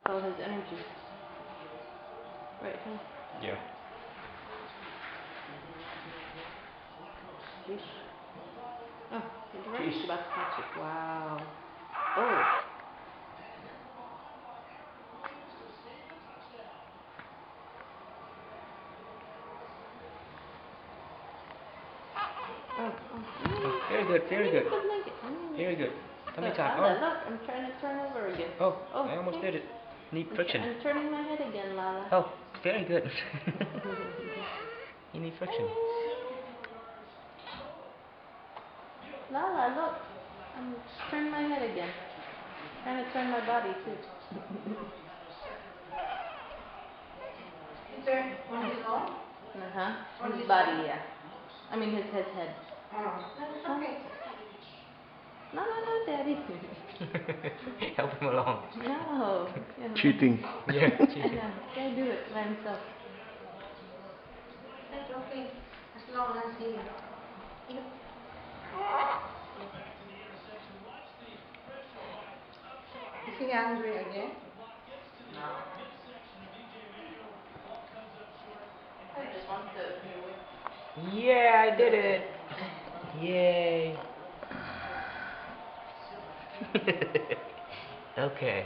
all his energy. Right, huh? Yeah. Sheesh. Oh, he's right. Sheesh. He's about to catch it. Wow. Oh. Oh, Oh, very good, very good. Very good. Tummy time. Lala, Oh. look, I'm trying to turn over again. Oh, I almost did it. Need friction. I'm turning my head again, Lala. Oh, very good. You need friction. Lala, look. I'm turning my head again. Trying to turn my body too. You turn on his own? His body, yeah. I mean his head. Oh, that's okay. No, Daddy. Help him along. No. Cheating. Yeah, I cheating. know. Gotta do it by himself. That's okay. As long as he... Is he angry again? No. I just want to hear what... Yeah, I did it. Yay. Okay.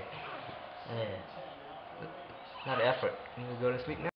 A lot of effort. You gonna go to sleep now?